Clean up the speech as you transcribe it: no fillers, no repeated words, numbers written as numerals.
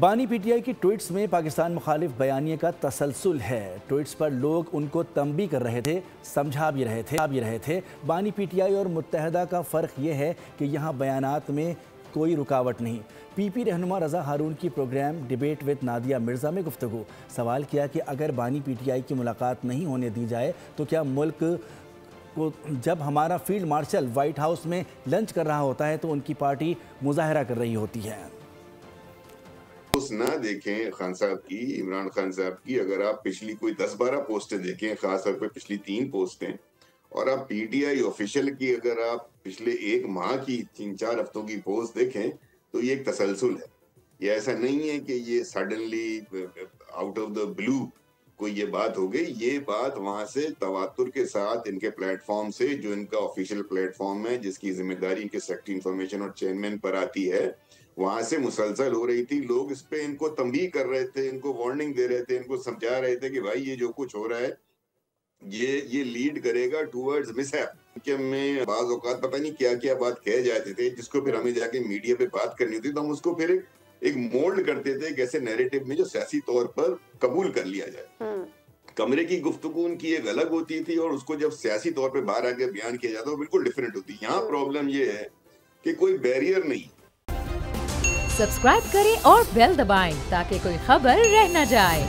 بانی P T I کی tweets میں پاکستان مخالف بیانیے کا تسلسل ہے۔ ٹویٹس پر لوگ ان کو تنبیہ کر رہے تھے، سمجھا بھی رہے تھے۔ بانی پی ٹی آئی اور متحدہ کا فرق یہ ہے کہ یہاں بیانات میں کوئی رکاوٹ نہیں۔ پی پی رہنما رضا ہارون کی programme debate with Nadia Mirza میں گفتگو۔ سوال کیا کہ اگر بانی پی ٹی آئی کی ملاقات نہیں ہونے دی جائے تو کیا ملک کو جب ہمارا فیلڈ مارشل وائٹ ہاؤس میں لنچ کر رہا ہوتا ہے تو ان کی پارٹی مظاہرہ کر رہی ہوتی ہے۔ نہ دیکھیں خان صاحب کی، عمران خان صاحب کی، اگر آپ پچھلی کوئی 10-12 پوسٹیں دیکھیں، خاص طور پہ پچھلی 3 پوسٹیں، اور آپ پی ٹی آئی آفیشل کی اگر آپ پچھلے 1 ماہ کی 3-4 ہفتوں کی پوسٹ دیکھیں تو یہ ایک تسلسل ہے۔ یہ ایسا نہیں ہے کہ یہ سڈنلی آؤٹ آف دا بلو کوئی یہ بات ہو گئی، یہ بات وہاں سے تواتر کے ساتھ ان کے پلیٹ فارم سے، جو ان کا آفیشل پلیٹ فارم ہے جس کی ذمہ داری ان کے سیکرٹری انفارمیشن اور چیئرمین پر آتی ہے، وہاں سے مسلسل ہو رہی تھی۔ لوگ اس پہ ان کو تنبیہ کر رہے تھے، ان کو وارننگ دے رہے تھے، ان کو سمجھا رہے تھے کہ بھائی یہ جو کچھ ہو رہا ہے یہ لیڈ کرے گا ٹورڈز مس ہیپ۔ کہ میں بعض اوقات پتہ نہیں کیا کیا بات کہہ جاتے تھے جس کو پھر ہمیں جا کے میڈیا پہ بات کرنی ہوتی تو ہم اس کو پھر ایک مولڈ کرتے تھے ایسے نیریٹو میں جو سیاسی طور پر قبول کر لیا جائے۔ کمرے کی گفتگو ان کی ایک الگ ہوتی تھی اور اس کو جب سیاسی طور پہ باہر آ کے بیان کیا جاتا وہ بالکل ڈیفرنٹ ہوتی۔ یہاں پرابلم یہ ہے کہ کوئی بیریئر نہیں۔ سبسکرائب کریں اور بیل دبائیں تاکہ کوئی خبر رہ نہ جائے۔